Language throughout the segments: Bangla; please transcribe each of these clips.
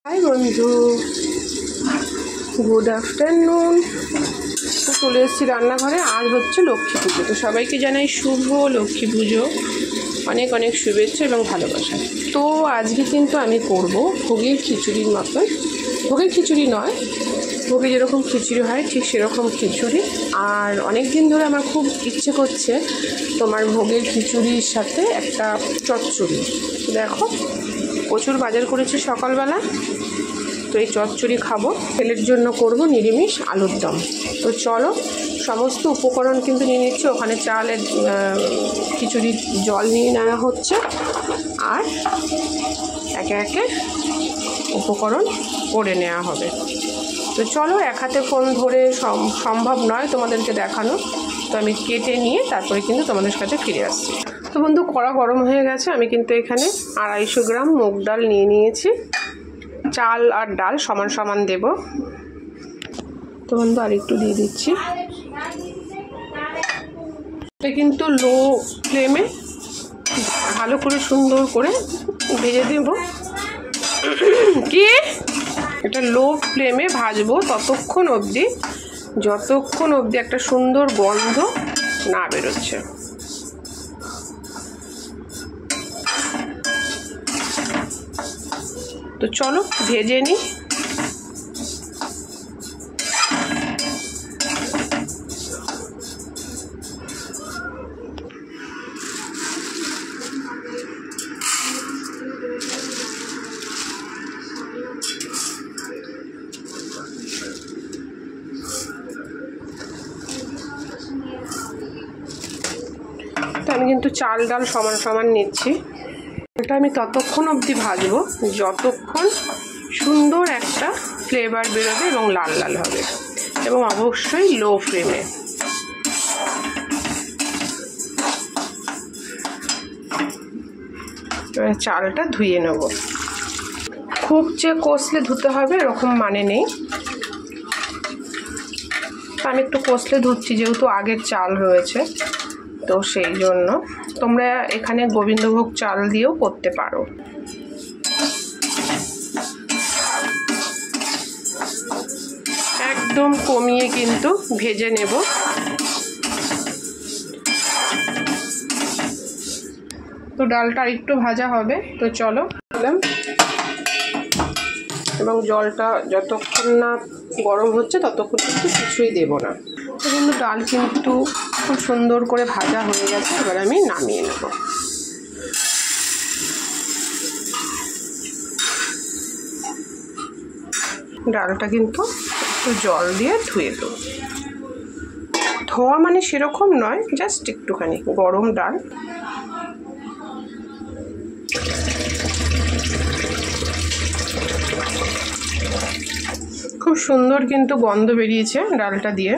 হাই বন্ধু, গুড আফটারনুন। তো চলে এসেছি রান্নাঘরে। আজ হচ্ছে লক্ষ্মী পুজো, তো সবাইকে জানাই শুভ লক্ষ্মী পুজো, অনেক অনেক শুভেচ্ছা এবং ভালোবাসা। তো আজকে কিন্তু আমি করব ভোগের খিচুড়ির মতন, ভোগের খিচুড়ি নয়, ভোগে যেরকম খিচুড়ি হয় ঠিক সেরকম খিচুড়ি। আর অনেক দিন ধরে আমার খুব ইচ্ছে করছে তোমার ভোগের খিচুড়ির সাথে একটা চচ্চড়ি। দেখো প্রচুর বাজার করেছি সকালবেলা, তো এই চচ্চড়ি খাবো। ছেলের জন্য করব নিরামিষ আলুর দম। তো চলো, সমস্ত উপকরণ কিন্তু নিয়ে নিচ্ছি। ওখানে চালের খিচুড়ির জল নিয়ে নেওয়া হচ্ছে, আর একে একে উপকরণ করে নেওয়া হবে। তো চলো, এক হাতে ফোন ধরে সম্ভব নয় তোমাদেরকে দেখানো, তো আমি কেটে নিয়ে তারপরে কিন্তু তোমাদের কাছে ফিরে আসছি। তো বন্ধু, কড়া গরম হয়ে গেছে। আমি কিন্তু এখানে 250 গ্রাম মুগ ডাল নিয়ে নিয়েছি। চাল আর ডাল সমান সমান দেব। তো বন্ধু আর একটু দিয়ে দিচ্ছি। এটা কিন্তু লো ফ্লেমে ভালো করে সুন্দর করে ভেজে দেব। কি এটা লো ফ্লেমে ভাজবো ততক্ষণ অবধি যতক্ষণ অবধি একটা সুন্দর গন্ধ না বেরোচ্ছে। তো চলো ভেজে নিই। তো আমি কিন্তু চাল ডাল সমান সমান নিচ্ছি। এটা আমি ততক্ষণ অবধি ভাজবো যতক্ষণ সুন্দর একটা ফ্লেভার বেরোবে এবং লাল লাল হবে, এবং অবশ্যই লো ফ্লেমে। এবার চালটা ধুয়ে নেব। খুব যে কষলে ধুতে হবে এরকম মানে নেই, আমি একটু কষলে ধুচ্ছি যেহেতু আগের চাল রয়েছে, তো সেই জন্য। তোমরা এখানে গোবিন্দভোগ চাল দিয়েও করতে পারো। একদম কমিয়ে কিন্তু ভেজে নেব। তো ডালটা আরেকটু ভাজা হবে। তো চলো দিলাম, এবং জলটা যতক্ষণ না গরম হচ্ছে ততক্ষণ কিন্তু কিছুই দেব না। তো কিন্তু ডাল কিন্তু খুব সুন্দর করে ভাজা হয়ে গেছে। এবার আমি নামিয়ে নেব। ডালটা কিন্তু একটু জল দিয়ে ধুয়ে দেবো। ধোয়া মানে সেরকম নয়, জাস্ট একটুখানি গরম ডাল। খুব সুন্দর কিন্তু গন্ধ বেরিয়েছে ডালটা দিয়ে।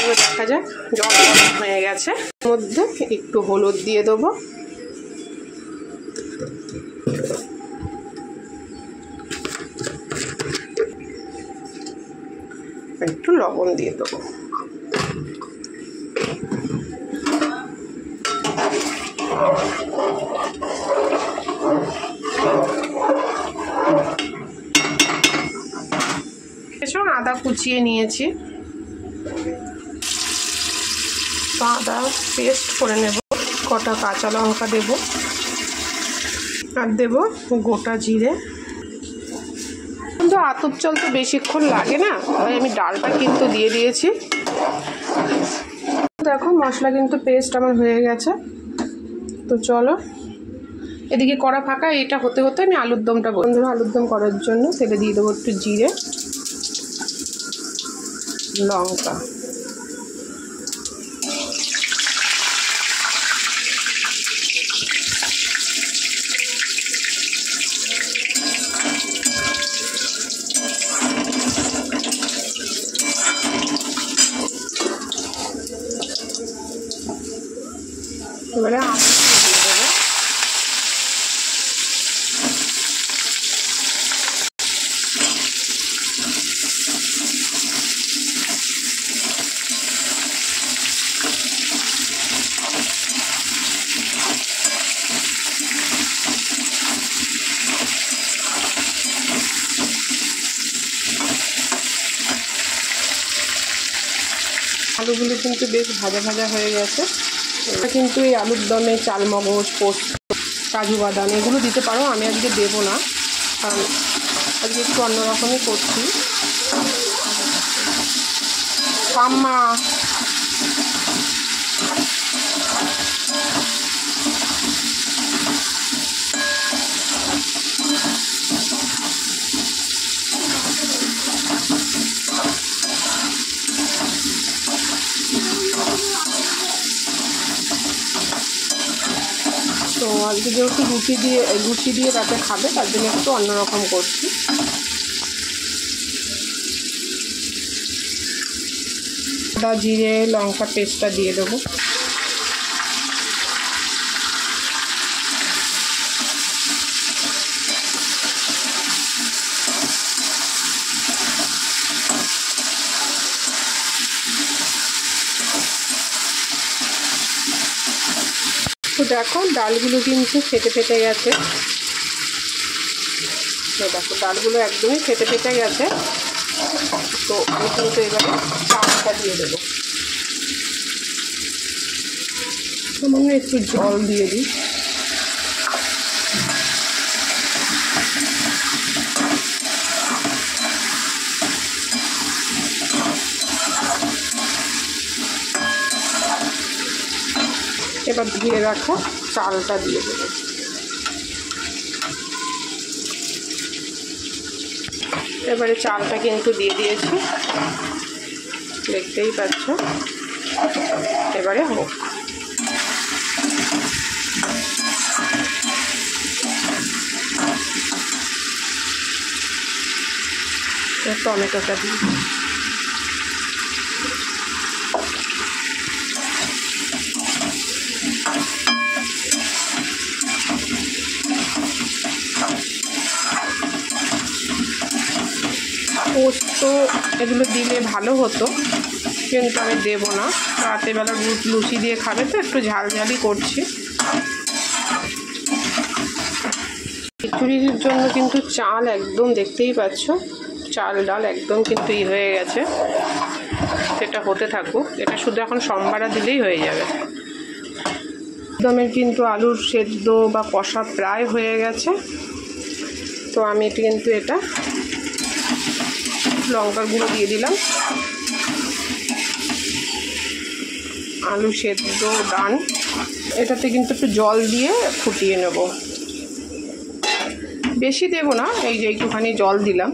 দেখা যাক, জল গরম হয়ে গেছে। এর মধ্যে একটু হলুদ দিয়ে দেবো, একটু লবণ দিয়ে দেবো। আদা কুচিয়ে নিয়েছি, তো আদা পেস্ট করে নেব। কটা কাঁচা লঙ্কা দেব, আর দেব গোটা জিরে। কিন্তু আতপ চাল তো বেশিক্ষণ লাগে না, তাই আমি ডালটা কিন্তু দিয়ে দিয়েছি। দেখো মশলা কিন্তু পেস্ট আমার হয়ে গেছে। তো চলো, এদিকে কড়া ফাঁকা, এটা হতে হতে আমি আলুর দমটা বন্ধুরা, আলুর দম করার জন্য তেলে দিয়ে দেবো একটু জিরে, লঙ্কা, এবারে আলুগুলো কিন্তু বেশ ভাজা ভাজা হয়ে গেছে। এটা কিন্তু এই আলুর দমে চালমগজ, পোস্ত, কাজু বাদাম এগুলো দিতে পারো। আমি আজকে দেবো না, কারণ আজকে একটু অন্যরকমই করছি। আম্মা তো আজকে যেহেতু রুটি দিয়ে রাতে খাবে, তার জন্য একটু অন্যরকম করছি। আদা, জিরে, লঙ্কা পেস্টটা দিয়ে দেবো। তো দেখো ডালগুলো কিন্তু ফেটে গেছে। তো দেখো ডালগুলো একদমই ফেটে গেছে। তো আমি কিন্তু এবারে চালটা দিয়ে দেবো। সামান্য একটু জল দিয়ে দিই। এবার ধুয়ে রাখা চালটা দিয়ে দেবো। এবারে চালটা কিন্তু দিয়ে দিয়েছি, দেখতেই পাচ্ছ। এবারে হোক। টমেটোটা দিই। পোস্ত এগুলো দিলে ভালো হতো, কিন্তু আমি দেবো না। রাতেরবেলা লুচি দিয়ে খাবে তো একটু ঝালঝালি করছি। খিচুড়ির জন্য কিন্তু চাল একদম দেখতেই পাচ্ছ, চাল ডাল একদম কিন্তু হয়ে গেছে। সেটা হতে থাকুক, এটা শুধু এখন সম্বারা দিলেই হয়ে যাবে। একদমের কিন্তু আলুর সেদ্ধ বা কষা প্রায় হয়ে গেছে। তো আমি কিন্তু এটা লঙ্কার গুঁড়ো দিয়ে দিলাম। আলু সেদ্ধ ডান। এটাতে কিন্তু একটু জল দিয়ে ফুটিয়ে নেব, বেশি দেব না, এই যে একটুখানি জল দিলাম।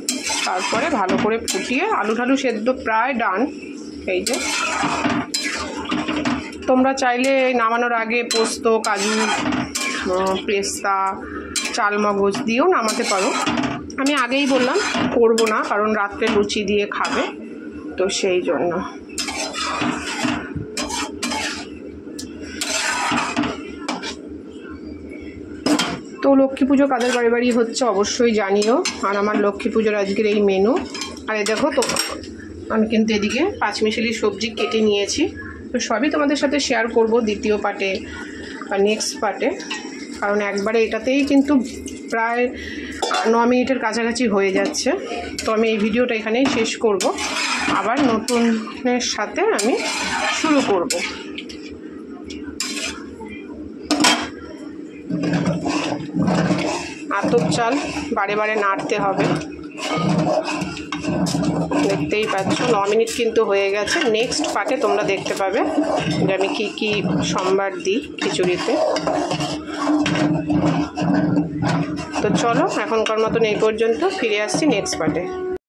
তারপরে ভালো করে ফুটিয়ে আলু ঠালু সেদ্ধ প্রায় ডান। এই যে তোমরা চাইলে নামানোর আগে পোস্ত, কাজু, পেস্তা, চালমগজ দিয়েও নামাতে পারো। আমি আগেই বললাম করবো না, কারণ রাত্রে লুচি দিয়ে খাবে, তো সেই জন্য। তো লক্ষ্মী পুজো কাদের বাড়ি বাড়ি হচ্ছে অবশ্যই জানিও। আর আমার লক্ষ্মী পুজোর আজকের এই মেনু। আর দেখো তো আমি কিন্তু এদিকে পাঁচমিশালি সবজি কেটে নিয়েছি। তো সবই তোমাদের সাথে শেয়ার করব দ্বিতীয় পার্টে বা নেক্সট পার্টে, কারণ একবারে এটাতেই কিন্তু প্রায় 9 মিনিটের কাছাকাছি হয়ে যাচ্ছে। তো আমি এই ভিডিওটা এখানেই শেষ করব, আবার নতুনের সাথে আমি শুরু করব। আতপ চাল বারে বারে নাড়তে হবে, দেখতেই পাচ্ছ 9 মিনিট কিন্তু হয়ে গেছে। নেক্সট পার্টে তোমরা দেখতে পাবে যে আমি কি কি সম্বার দিই খিচুড়িতে। তো চলো এখনকার মতন এই পর্যন্ত, ফিরে আসছি নেক্সট পার্টে।